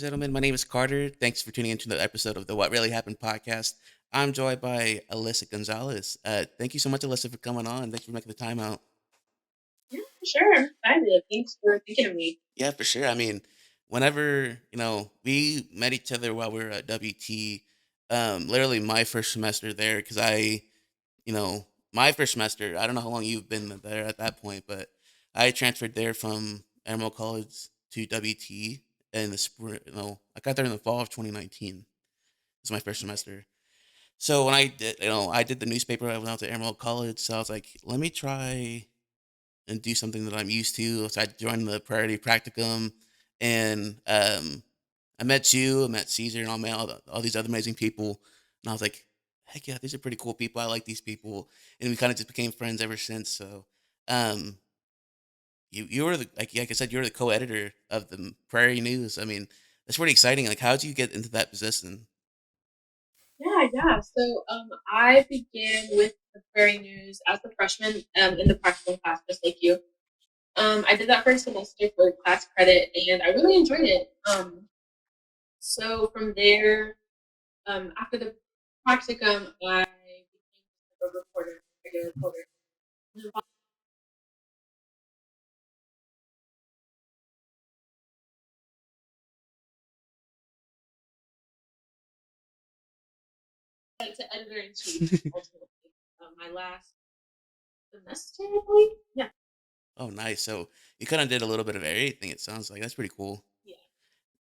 gentlemen. My name is Carter. Thanks for tuning into the episode of the What Really Happened podcast. I'm joined by Alyssa Gonzales. Thank you so much, Alyssa, for coming on. Thanks for making the time out. Yeah, for sure. I'm excited. Thanks for thinking of me. Yeah, for sure. I mean, whenever, we met each other while we were at WT, literally my first semester there, because you know, my first semester, I don't know how long you've been there at that point, but I transferred there from Emerald College to WT in the spring. I got there in the fall of 2019. It's my first Okay. semester. So when I did the newspaper when I was at Emerald College. So I was like, let me try and do something that I'm used to. So I joined the Prairie practicum, and I met you, I met Caesar, and all these other amazing people. And I was like, heck yeah, these are pretty cool people. I like these people, and we kind of just became friends ever since. So, um, you were like I said, you're the co-editor of the Prairie News. I mean, that's pretty exciting. Like, how did you get into that position? Yeah. I began with the Prairie News as a freshman in the practical class, just like you. I did that first semester for class credit, and I really enjoyed it. So from there, after the practicum, I became a reporter, regular reporter. To editor in chief, ultimately. My last semester, I believe. Yeah. Oh, nice. So you kind of did a little bit of everything. It sounds like that's pretty cool. Yeah.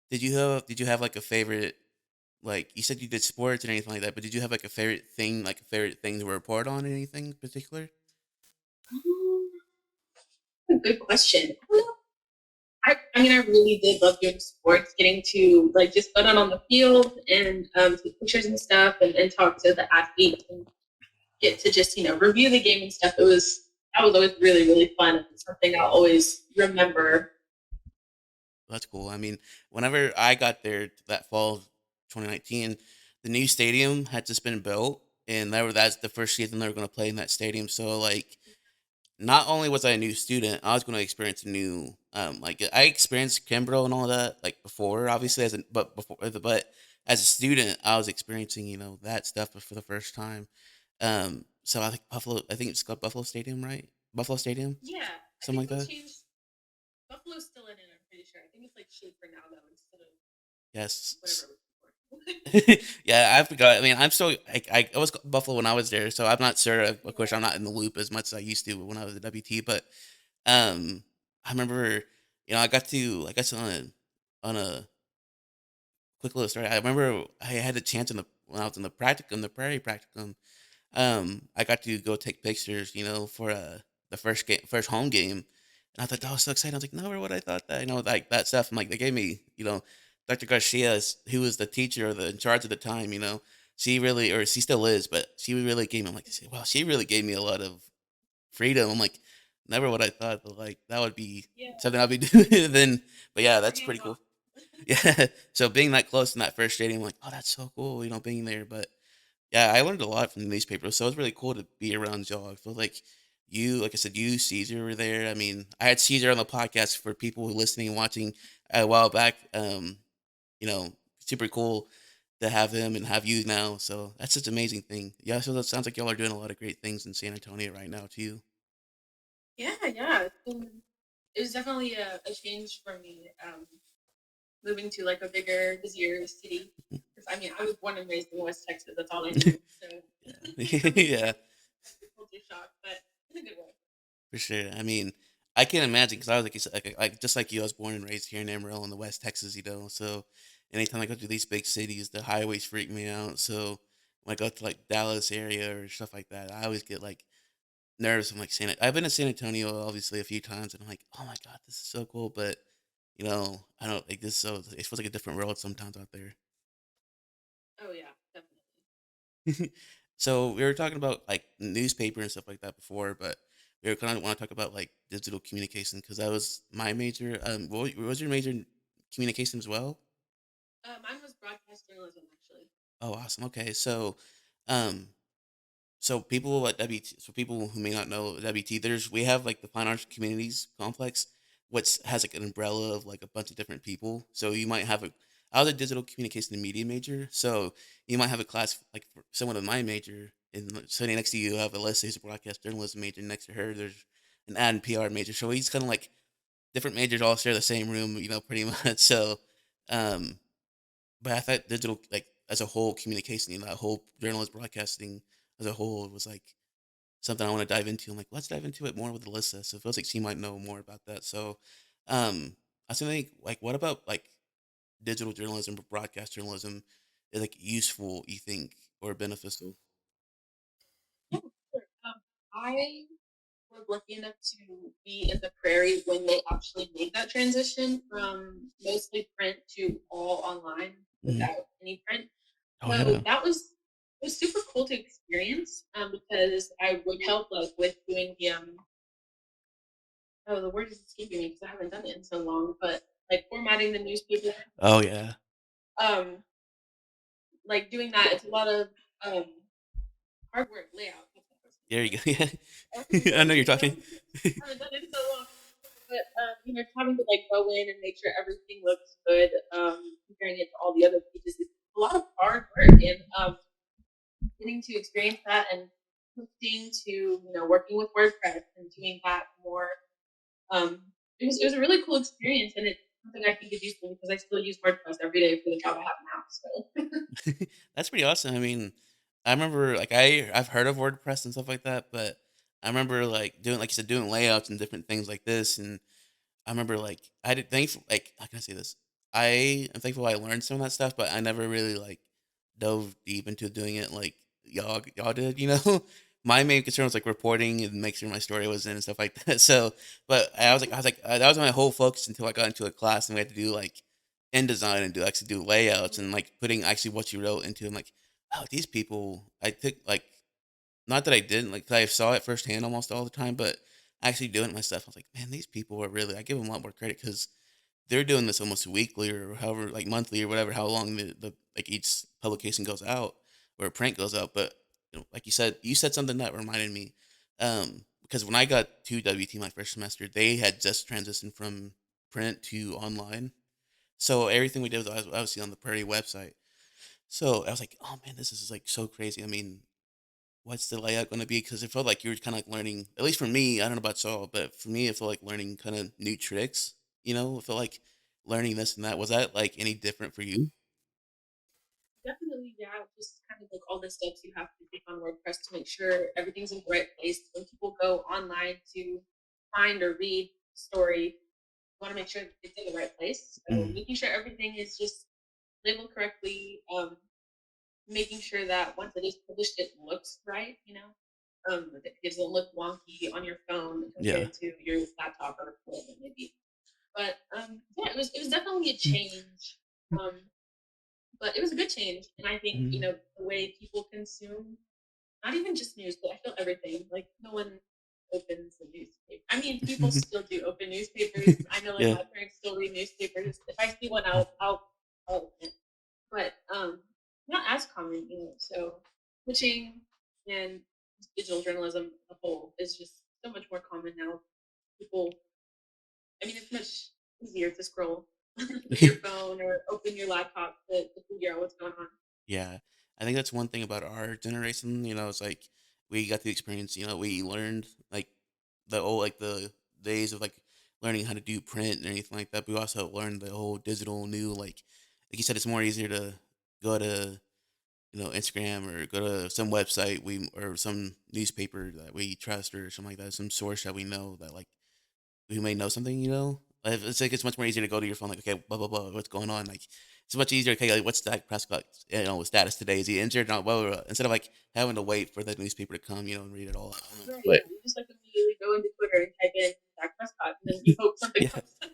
Did you have like a favorite, like you said you did sports and anything like that, but did you have like a favorite thing to report on, anything in particular? Good question. I mean, I really did love doing sports, getting to like just go down on the field and take pictures and stuff, and talk to the athletes and get to just review the game and stuff. That was always really really fun. It's something I'll always remember. That's cool. I mean, whenever I got there that fall of 2019, the new stadium had just been built, and that's the first season they were going to play in that stadium. So like, not only was I a new student, I was going to experience a new like I experienced Kimbrough and all that like before, obviously but as a student, I was experiencing that stuff for the first time. So I think Buffalo. I think it's called Buffalo Stadium, right? Buffalo Stadium, Yeah, I something think like they that. changed. Buffalo's still in it. I'm pretty sure. I think it's like shape for now though, instead of Yes. whatever it was before. Yeah, I forgot. I mean, I'm still I was Buffalo when I was there, so I'm not sure. Of course, I'm not in the loop as much as I used to when I was at WT. But um, I remember, I got to like I guess on a quick little story. I remember I had the chance when I was in the practicum, the Prairie practicum. I got to go take pictures, for the first home game, and I thought that was so exciting. I was like, never would I thought that, like that stuff. And like they gave me, Dr. Garcia, who was the teacher or the in charge at the time, she really, or she still is, but she really gave me. I'm like, wow, she really gave me a lot of freedom. I'm like, never would I thought that like that would be Yeah, something I'd be doing then. But yeah, super that's hands pretty off. cool. Yeah. So being that close in that first stadium, I'm like, oh, that's so cool, being there. But yeah, I learned a lot from the newspaper, so it was really cool to be around y'all. I feel like like I said, you, Caesar, were there. I mean, I had Caesar on the podcast for people who listening and watching a while back. You know, super cool to have him and have you now. So that's such an amazing thing. Yeah, so that sounds like y'all are doing a lot of great things in San Antonio right now too. Yeah. It was definitely a change for me. Moving to like a bigger, busier city. Because I mean, I was born and raised in West Texas. That's all I knew. So Yeah, for me, yeah. it's a culture shock, but in a good way. For sure. I mean, I can't imagine because I was like, just like you, I was born and raised here in Amarillo in the West Texas, So anytime I go to these big cities, the highways freak me out. So when I go to like Dallas area or stuff like that, I always get like nervous. I'm like, I've been to San Antonio obviously a few times, and I'm like, oh my god, this is so cool. But I don't like this. So it feels like a different world sometimes out there. Oh yeah, definitely. So we were talking about like newspaper and stuff like that before, but we were kind of want to talk about like digital communication because that was my major. What was your major in communication as well? Mine was broadcast journalism, actually. Oh, awesome. Okay, um, so people who may not know WT, we have like the Fine Arts Communities Complex, which has like an umbrella of like a bunch of different people. So you might have I was a digital communication and media major, so you might have a class like for someone of my major, and sitting next to you, have Alyssa, who's a broadcast journalism major. Next to her, there's an ad and PR major. So we just kind of like different majors all share the same room, pretty much. So, um, but I thought digital, like as a whole, communication, that whole journalist broadcasting as a whole was like something I want to dive into. I'm like, let's dive into it more with Alyssa. So it feels like she might know more about that. So, I was thinking, like, what about like digital journalism or broadcast journalism is like useful, you think, or beneficial? Yeah, sure. I was lucky enough to be in the Prairie when they actually made that transition from mostly print to all online Mhm. without any print. Oh So yeah. that was it was super cool to experience because I would help like with doing the oh the word is escaping me because I haven't done it in so long, but like formatting the newspaper, Oh yeah. um, like doing that. It's a lot of um, hard work layout. That's what I was There thinking you go. of. Yeah. I know you're So talking. I haven't done it in so long. But having to like go in and make sure everything looks good, comparing it to all the other pages, is a lot of hard work, and getting to experience that and shifting to working with WordPress and doing that more. Um, it was a really cool experience, and it's something I think is useful because I still use WordPress every day for the job I have now. So That's pretty awesome. I mean, I remember like I've heard of WordPress and stuff like that, but I remember like doing like you said doing layouts and different things like this, and I remember like I did thankful like how can I say this? I am thankful I learned some of that stuff, but I never really like dove deep into doing it like y'all did, you know? My main concern was like reporting and make sure my story was in and stuff like that. So, but that was my whole focus until I got into a class and we had to do like InDesign and do layouts and like putting actually what you wrote into. I'm like, oh, these people. I took like not that I didn't like 'cause I saw it firsthand almost all the time, but actually doing it myself, I was like, man, these people are really. I give them a lot more credit because they're doing this almost weekly or however, like monthly or whatever, how long the like each publication goes out or print goes out. But like you said something that reminded me, because when I got to WT my first semester, they had just transitioned from print to online. So everything we did was obviously on the Prairie website. So I was like, oh man, this is like so crazy. I mean, what's the layout going to be? Because it felt like you were kind of like learning, at least for me, I don't know about Saul, but for me, it felt like learning kind of new tricks. It felt like learning this and that. Was that like any different for you? definitely, yeah, just kind of like all the steps you have to take on WordPress to make sure everything's in the right place. When people go online to find or read a story, you want to make sure it's in the right place. So Mm, making sure everything is just labeled correctly, making sure that once it is published, it looks right. It doesn't look wonky on your phone yeah. compared to your laptop or whatever it may be. But yeah, it was definitely a Mm, change. Um, but it was a good change, and I think mm. the way people consume not even just news, but I feel everything. Like no one opens a newspaper. I mean, people still do open newspapers. I know, like Yeah. my parents still read newspapers. If I see one, I'll open it. But not as common. So switching and digital journalism as a whole is just so much more common now. People, I mean, it's much easier to scroll with your phone or open your laptop to figure out what's going on. Yeah, I think that's one thing about our generation. It's like we got the experience. We learned like the days of like learning how to do print and anything like that. But we also learned the whole digital new like you said, it's more easier to go to Instagram or go to some website or some newspaper that we trust or something like that, some source that we know that like who may know something. It's like it's much more easier to go to your phone, like, okay, blah blah blah, what's going on? Like it's much easier. Okay, like what's Dak Prescott, status today? Is he injured? Not blah, blah, blah, instead of like having to wait for the newspaper to come, and read it all. Right, But yeah. You just like immediately go into Twitter and type in Dak Prescott, and then you hope something yeah, comes up.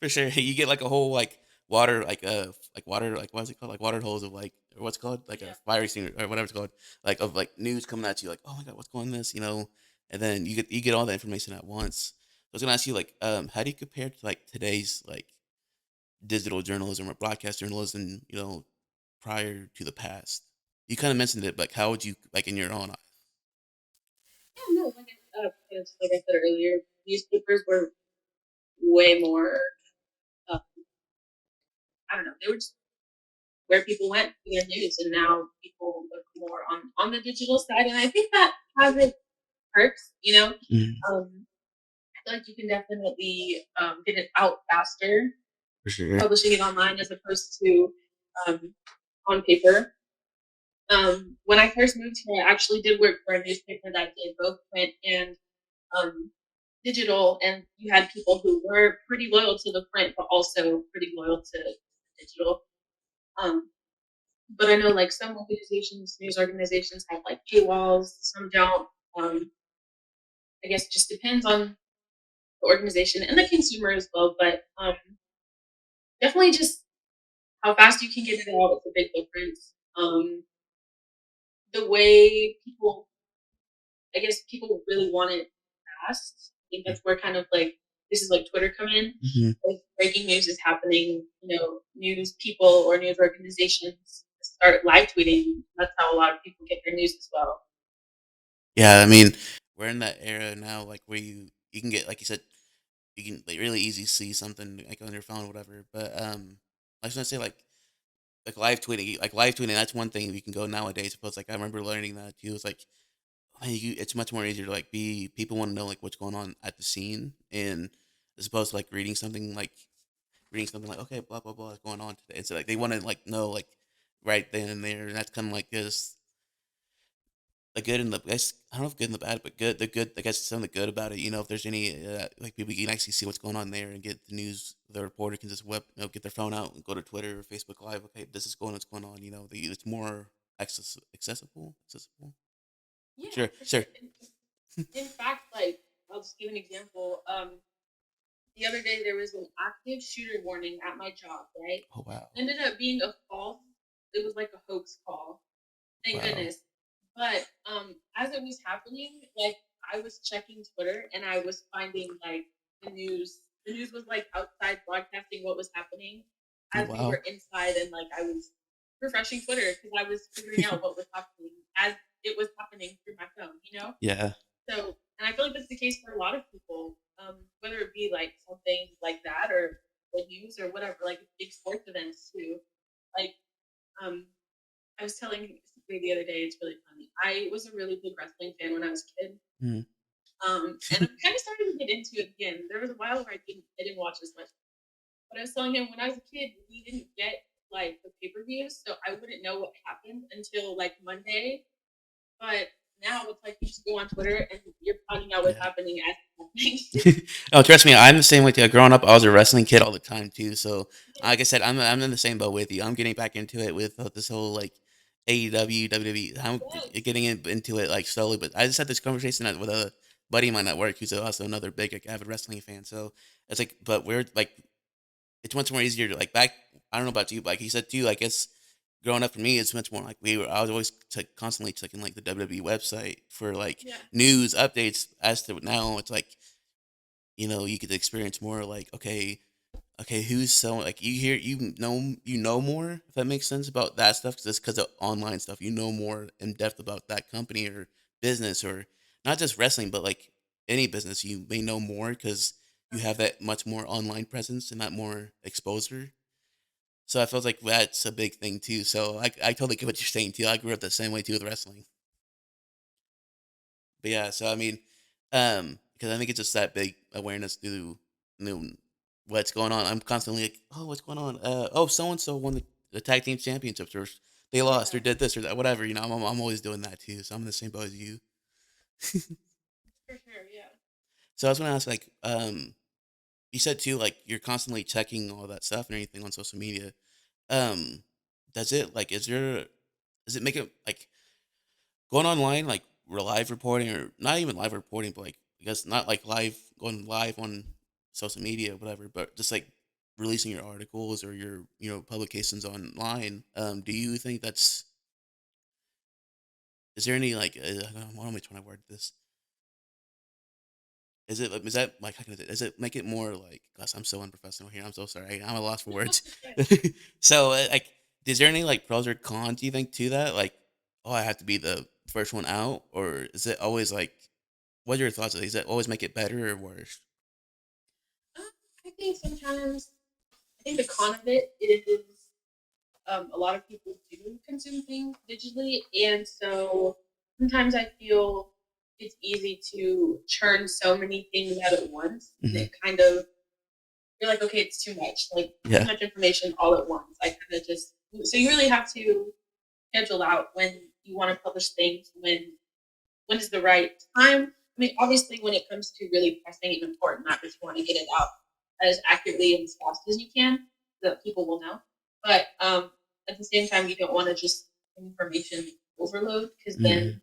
for sure. You get like a whole like water, like water, like what is it called? Like water holes of like, or what's it called? Like a Yeah. fire extinguisher or whatever it's called, like of like news coming at you, like oh my god, what's going on this, and then you get all the information at once. I was gonna ask you like, how do you compare to like today's like digital journalism or broadcast journalism, prior to the past? You kind of mentioned it, but like, how would you like in your own? Yeah, no, like I said earlier, newspapers were way more. Uh, I don't know, they were just where people went for their news, and now people look more on the digital side, and I think that has its perks. Mhm. I feel like you can definitely get it out faster For sure. publishing it online as opposed to um, on paper. When I first moved here, I actually did work for a newspaper that did both print and um, digital, and you had people who were pretty loyal to the print, but also pretty loyal to digital. Um, but I know like some organizations, news organizations have like paywalls, some don't. I guess it just depends on the organization and the consumer as well. But definitely just how fast you can get it out is a big difference. The way people, I guess people really want it fast. I think that's where kind of like this is like Twitter come in. Mhm. If breaking news is happening, news people or news organizations start live tweeting. That's how a lot of people get their news as well. Yeah, I mean, we're in that era now, like where you can get, like you said, you can like really easy see something like on your phone or whatever. But I was gonna say like live tweeting, that's one thing you can go nowadays. But it's like I remember learning that too. It's like man, it's much more easier to like be people want to know like what's going on at the scene, and as opposed to like reading something like okay blah blah blah is going on today. So like they want to like know like right then and there, and that's kind of like this the good and the I guess I don't know if good and the bad, but good the good I guess some of the good about it. If there's any like people you can actually see what's going on there and get the news. The reporter can just get their phone out and go to Twitter or Facebook Live. Okay, this is going. What's going on? It's more accessible. Yeah, Sure, for sure. sure. In fact, like I'll just give an example. The other day there was an active shooter warning at my job. Right, Oh wow, ended up being a false. It was like a hoax call. Thank wow, goodness. But as it was happening, like I was checking Twitter and I was finding like the news. The news was like outside broadcasting what was happening oh as we wow. were inside, and like I was refreshing Twitter because I was figuring out what was happening as it was happening through my phone. Yeah, So, and I feel like that's the case for a lot of people, whether it be like something like that or the news or whatever, like big sports events too. Like, um, I was telling somebody the other day, it's really funny. I was a really big wrestling fan when I was a kid. mm. And I'm kind of starting to get into it again. There was a while where I didn't watch as much. But I was telling him when I was a kid, we didn't get like the pay per views, so I wouldn't know what happened until like Monday. But now it's like you just go on Twitter and you're finding out what's Yeah. happening as it's happening. Oh, trust me, I'm the same way too. Growing up, I was a wrestling kid all the time too. So, Yeah, like I said, I'm in the same boat with you. I'm getting back into it with this whole like AEW, WWE. I'm yes, getting into it like slowly, but I just had this conversation with a buddy of mine at work who's also another big like, avid wrestling fan. So it's like, but we're like, it's much more easier to like back. I don't know about you, but like he said too. I guess growing up for me, it's much more like I was always constantly checking like the WWE website for like yeah, news updates. As to now, it's like you could experience more like okay, who's so like you know more if that makes sense about that stuff just because of online stuff. You know more in depth about that company or business or not just wrestling, but like any business. You may know more because you have that much more online presence and that more exposure. So I felt like that's a big thing too. So I totally get what you're saying too. I grew up the same way too with wrestling. But yeah, so I mean, because I think it's just that big awareness through what's going on. I'm constantly like, oh, what's going on? Oh, so and so won the tag team championships, or they lost, or yeah, did this or that, whatever. I'm always doing that too. So I'm in the same boat as you. for sure, yeah. So I was gonna ask, like, you said too, like you're constantly checking all that stuff and anything on social media. Um, does it like does it make it like going online, like live reporting, or not even live reporting, but like I guess not like going live on social media or whatever, but just like releasing your articles or your publications online. Do you think that's is there any like how am I trying to word this? Is that like how can I say, does it make it more like gosh I'm so unprofessional here, I'm so sorry, I'm at a loss for words. Yeah. So like is there any like pros or cons you think to that, like oh I have to be the first one out, or is it always like what are your thoughts on it? Does that always make it better or worse? I think sometimes. I think the con of it is a lot of people do consume things digitally, and so sometimes I feel it's easy to churn so many things out at once, and Hmm. it kind of you're like, okay, it's too much, like too Yeah. much information all at once. I kind of just so you really have to schedule out when you want to publish things, when is the right time. I mean, obviously, when it comes to really pressing and important matters, you want to get it out as accurately and as fast as you can so that people will know. But at the same time, you don't want to just information overload because Hmm. then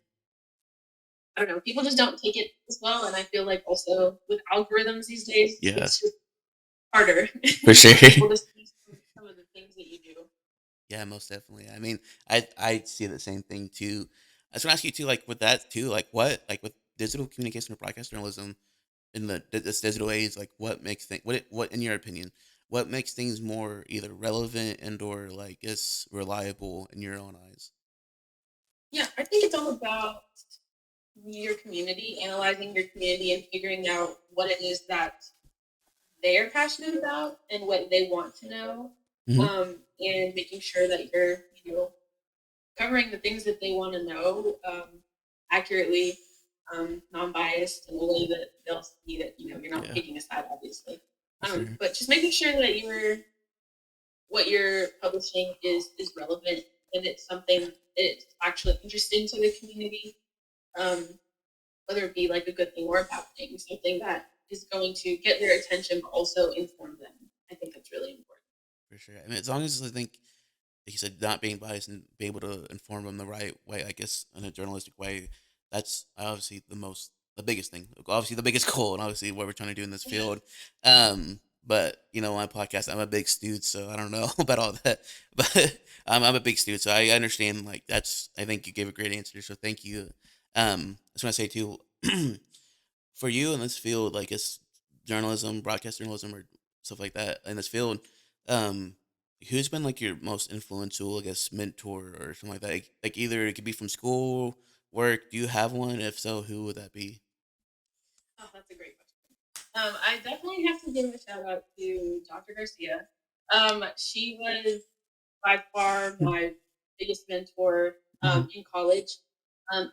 I don't know, people just don't take it as well. And I feel like also with algorithms these days, Yeah, it's just harder for sure. for people to see some of the things that you do. Yeah, most definitely. I mean, I see the same thing too. I was gonna ask you too, like with that too, like what, like with digital communication or broadcast journalism in this digital age, like what makes things, what in your opinion, what makes things more either relevant and or like is reliable in your own eyes? Yeah, I think it's all about your community, analyzing your community and figuring out what it is that they're passionate about and what they want to know, Hmm. and making sure that you're, covering the things that they want to know accurately, non-biased, in a way that they'll see that you're not Yeah, picking a side, obviously. for sure. But just making sure that what you're publishing is relevant and it's something that's actually interesting to the community, um, whether it be like a good thing or a bad thing, something that is going to get their attention but also inform them. I think that's really important. For sure. I mean, as long as I think, like you said, not being biased and be able to inform them the right way, I guess, in a journalistic way, that's obviously the biggest thing. Obviously, the biggest goal, and obviously what we're trying to do in this field. But my podcast, I'm a big student, so I don't know about all that. But I'm a big student, so I understand. Like that's, I think you gave a great answer, so thank you. I just want to say too, for you in this field, like it's journalism, broadcast journalism, or stuff like that in this field, um, who's been like your most influential, I guess, mentor or something like that? Like either it could be from school, work. Do you have one? If so, who would that be? Oh, that's a great question. I definitely have to give a shout out to Dr. Garcia. She was by far Hmm. my biggest mentor Hmm. in college.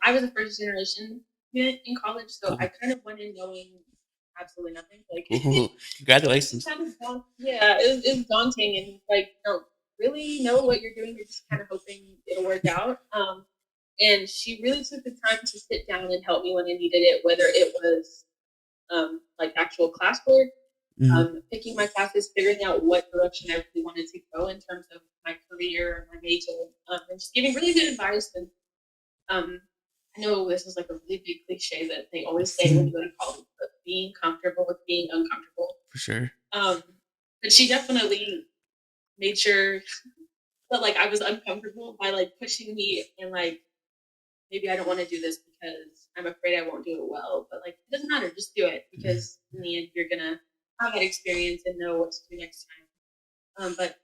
I was a first generation student in college, so I Cool. kind of went in knowing absolutely nothing. Like, Cool. which is Congratulations. kind of yeah, it was daunting, and like you don't really know what you're doing. You're just kind of hoping it'll work out. And she really took the time to sit down and help me when I needed it, whether it was like actual classwork, Hmm. picking my classes, figuring out what direction I really wanted to go in terms of my career and my major, and just giving really good advice. And um, I know this is like a really big cliche that they always say when you go to college, but being comfortable with being uncomfortable. For sure. Um, but she definitely made sure that like I was uncomfortable by like pushing me and like maybe I don't want to do this because I'm afraid I won't do it well. But like, it doesn't matter. Just do it Mhm. because in the end, you're gonna have that experience and know what to do next time. But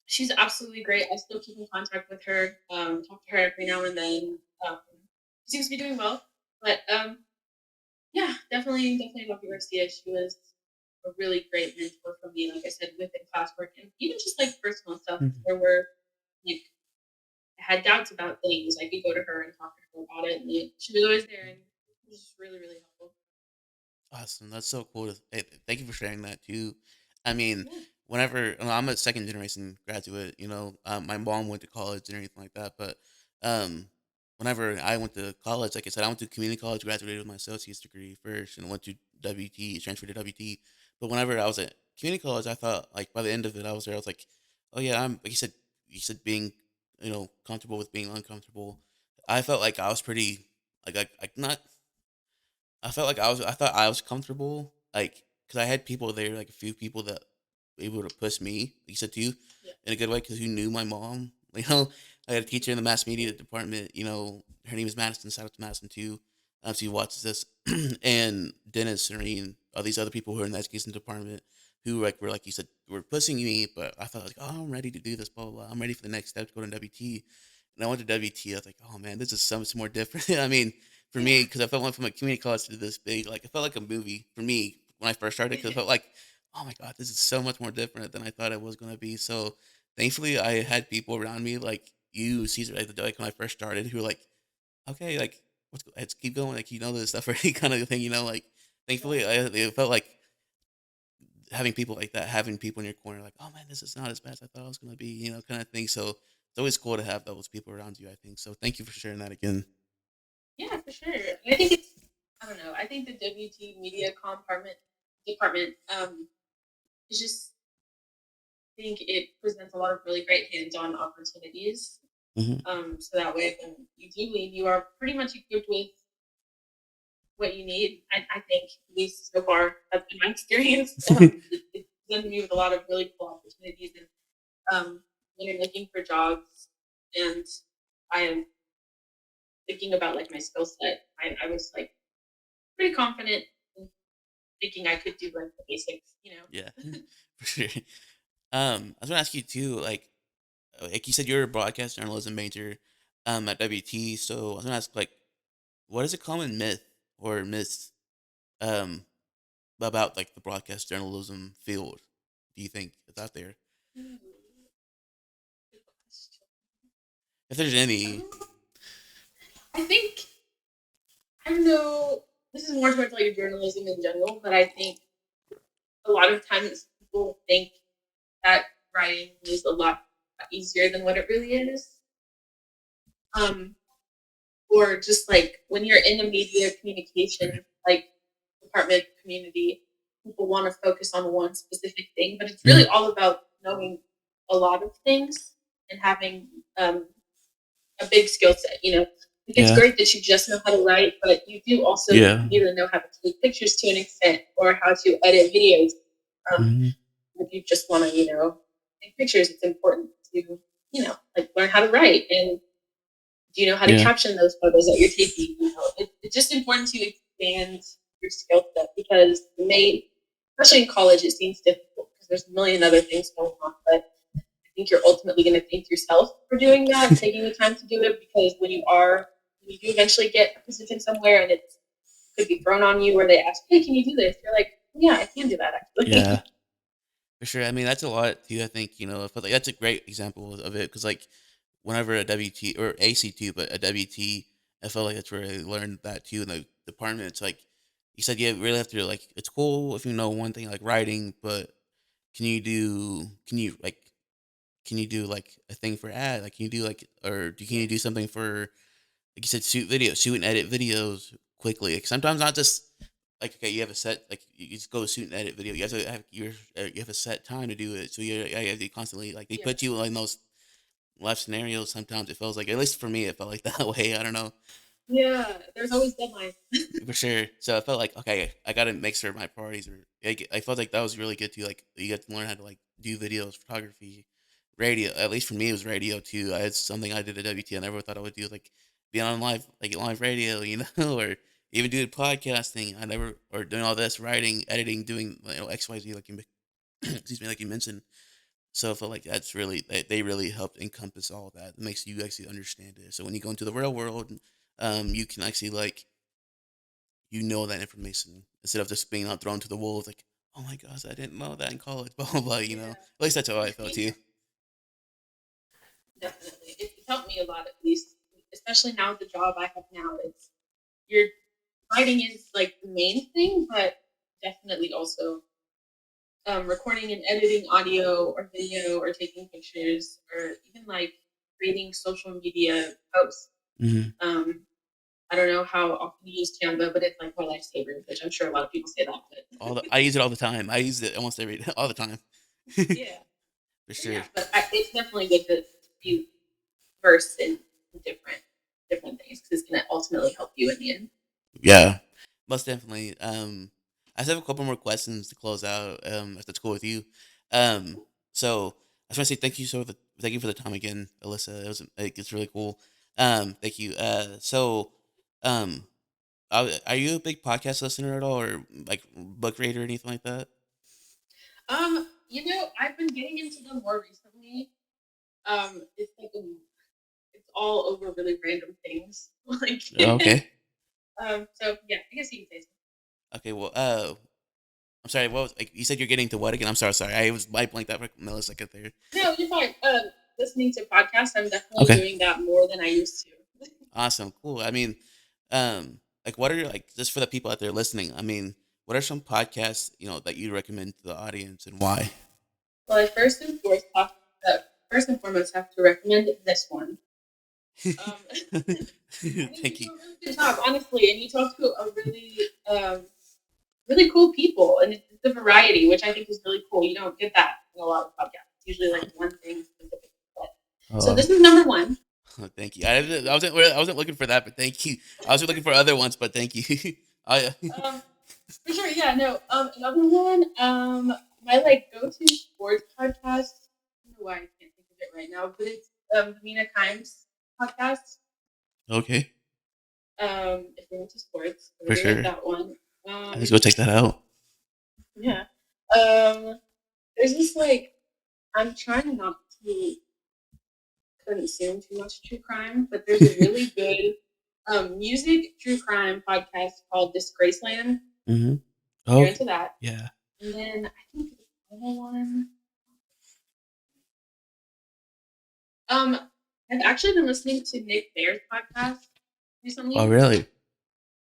she's absolutely great. I still keep in contact with her. Talk to her every now and then. She seems to be doing well. But yeah, definitely Dr. Garcia. She was a really great mentor for me. Like I said, within classwork and even just like personal stuff. Mhm. There were like I had doubts about things, I could go to her and talk to her about it, and she was always there, and it was just really, really helpful. Awesome. That's so cool. Thank you for sharing that too. I mean, Yeah, I'm a second generation graduate, my mom went to college and everything like that. But um, whenever I went to college, like I said, I went to community college, graduated with my associate's degree first, and went to WT, transferred to WT. But whenever I was at community college, I thought like by the end of it, I was like, oh yeah, I'm like you said being, comfortable with being uncomfortable. I felt like I was pretty like not I thought I was comfortable, like, because I had people there, like a few people that were able to push me, like you said too, yeah, in a good way, because who knew my mom. You know, I had a teacher in the mass media department. Her name is Madison. Shout out to Madison too. She watches this, and Dennis, Serene, all these other people who are in the education department, who were like you said, were pushing me. But I thought like, oh, I'm ready to do this. Blah blah blah. I'm ready for the next step to go to WT. And I went to WT. I was like, oh man, this is so much more different. I mean, for me, because I felt went from a community college to this big, like it felt like a movie for me when I first started. Because I yeah. felt like, "Oh my god, this is so much more different than I thought it was gonna be." So, thankfully, I had people around me like you, Caesar, like when I first started, who were like, "Okay, like let's keep going, like you know this stuff already," kind of thing. Like thankfully, it felt like having people like that, having people in your corner, like, "Oh man, this is not as bad as I thought it was gonna be," kind of thing. So it's always cool to have those people around you. I think so. Thank you for sharing that again. Yeah, for sure. And I think it's, I don't know. I think the WT media compartment department is just, I think it presents a lot of really great hands-on opportunities. Hmm. So that way, when you do leave, you are pretty much equipped with what you need. I think, at least so far, that's been my experience. It's presented me with a lot of really cool opportunities, and when you're looking for jobs, and I am thinking about like my skill set, I was like pretty confident in thinking I could do like the basics, you know. Yeah, for sure. I was gonna ask you too, like you said, you're a broadcast journalism major, at WT. So I was gonna ask, like, what is a common myth or myths, um, about like the broadcast journalism field? Do you think it's out there? Ooh, good question. If there's any. Um, I think, I don't know. This is more towards like journalism in general, but I think a lot of times people think that writing is a lot easier than what it really is. Um, or just like when you're in the media communication like department community, people want to focus on one specific thing, but it's really Mhm. all about knowing a lot of things and having a big skill set. You know, like it's Yeah. great that you just know how to write, but you do also Yeah. need to know how to take pictures to an extent or how to edit videos. Um, Hmm. if you just want to, take pictures, it's important to, like learn how to write and do you know how to Yeah. caption those photos that you're taking? It's just important to expand your skill set because especially in college, it seems difficult because there's a million other things going on. But I think you're ultimately going to thank yourself for doing that and taking the time to do it because when you do eventually get a position somewhere and it could be thrown on you where they ask, hey, can you do this? You're like, yeah, I can do that Yeah. actually. For sure. I mean, that's a lot too. I think I feel like that's a great example of it because like whenever a WT or AC too, but a WT, I felt like that's where I learned that too in the department. It's like you said, you really have to like. It's cool if you know one thing like writing, but can you do like a thing for ad? Like can you do like can you do something for like you said, shoot and edit videos quickly. Like sometimes not just like okay, you have a set like you just go shoot and edit video. You have to have you have a set time to do it. So you have to constantly like they Yeah, put you in those life scenarios. Sometimes it feels like at least for me it felt like that way. I don't know. yeah. There's always deadlines. For sure. So I felt like okay, I gotta make sure my priorities are. I felt like that was really good too. Like you get to learn how to like do videos, photography, radio. At least for me, it was radio too. I had something I did at WT. I never thought I would do like be on live radio, or even do podcasting. I never or doing all this writing, editing, doing XYZ like excuse me, like you mentioned. So I felt like that's really they really helped encompass all of that. It makes you actually understand it. So when you go into the real world, you can actually like that information instead of just being thrown to the wolves like, oh my gosh, I didn't know that in college, blah blah blah. Yeah, At least that's how and I I felt think too. definitely it's helped me a lot at least, especially now with the job I have now. It's your writing is like the main thing, but definitely also recording and editing audio or video or taking pictures or even like creating social media posts. Hmm. Um, I don't know how often you use Canva, but it's like my lifesaver, which I'm sure a lot of people say that. But I use it all the time. I use it almost every all the time. yeah, For sure. yeah, but it's definitely good to be versed in different things because it's going to ultimately help you in the end. Yeah, most definitely. I just have a couple more questions to close out. If that's cool with you. Um, so I just want to say thank you for the time again, Alyssa. It's really cool. Thank you. Um, are you a big podcast listener at all, or like book reader or anything like that? I've been getting into them more recently. It's like it's all over really random things. Okay. So yeah, I guess you can say so. Okay. Well, I'm sorry. What was like? You said you're getting to what again? I'm sorry. Sorry. I blanked out for a millisecond there. No, you're fine. Listening to podcasts, I'm definitely Okay. doing that more than I used to. Awesome. Cool. I mean, like, what are like just for the people out there listening? I mean, what are some podcasts that you recommend to the audience and why? Well, I first and foremost have to recommend this one. Um, I think you Thank you. do a really good job, honestly, and you talk to a really cool people, and it's a variety, which I think is really cool. You don't get that in a lot of podcasts. It's usually like one thing specific. So Oh, this is number one. thank you. I wasn't looking for that, but thank you. I was looking for other ones, but thank you. I Um, for sure, yeah, no. Another one. My like go-to sports podcast. I don't know why I can't think of it right now, but it's Mina Kimes podcast. okay, If you're into sports, I for really like sure. that one. I just go check that out. Yeah. Um, there's this like I'm trying not to consume too much true crime, but there's a really good music true crime podcast called Disgraceland. Mm-hmm. If you're Okay. into that. Yeah. And then I think the other one. Um, I've actually been listening to Nick Bear's podcast Oh, recently. really?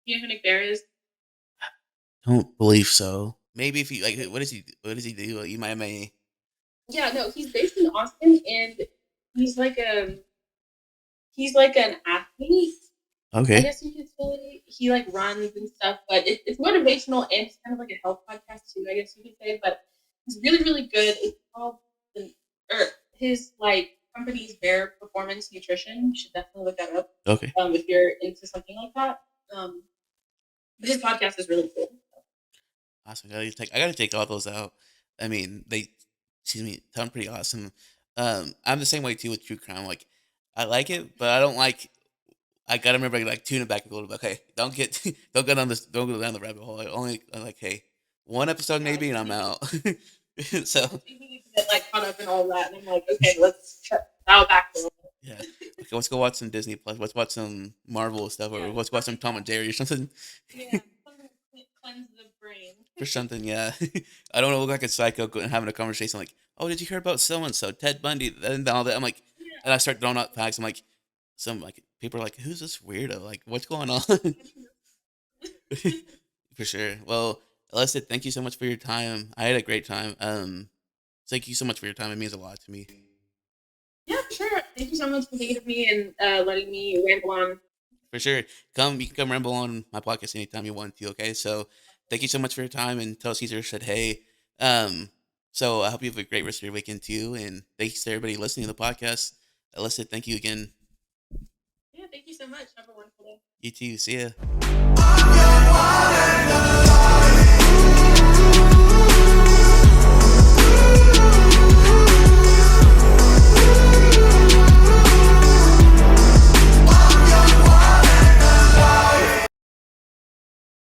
You know who Nick Bear is? Don't believe so. Maybe if you like, what does he do? You might may. Yeah, no, he's based in Austin, and he's like a he's like an athlete. I Okay. guess you could say he like runs and stuff, but it's motivational and it's kind of like a health podcast too. I guess you could say, but it's really really good. It's called the or his like company's Bear Performance Nutrition. You should definitely look that up Okay. if you're into something like that. But his podcast is really cool. Awesome. I gotta take all those out. I mean, excuse me, sound pretty awesome. I'm the same way too with true crime. Like, I like it, but I don't like. I gotta remember like tune it back a little bit. Okay, don't go down the rabbit hole. I like, hey, one episode Yeah, maybe, and I'm out. So it's easy to get like caught up in all that, and I'm like, okay, let's dial back a little yeah, bit. okay, let's go watch some Disney Plus. Let's watch some Marvel stuff, or Yeah, let's watch some Tom and Jerry or something. yeah, something to cleanse the brain. For something, yeah. I don't want to look like a psycho and having a conversation like, "Oh, did you hear about so and so, Ted Bundy?" And all that. I'm like, and I start throwing out facts. I'm like, some like people are like, "Who's this weirdo? Like, what's going on?" For sure. Well, Alyssa, thank you so much for your time. I had a great time. Thank you so much for your time. It means a lot to me. Yeah, sure. Thank you so much for thinking of me and letting me ramble on. For sure. You can come ramble on my podcast anytime you want to. Okay. So, thank you so much for your time, and tell Caesar said hey. Um, so I hope you have a great rest of your weekend too, and thanks to everybody listening to the podcast. Alyssa, thank you again. Yeah, thank you so much. Have a wonderful day. You too. See ya.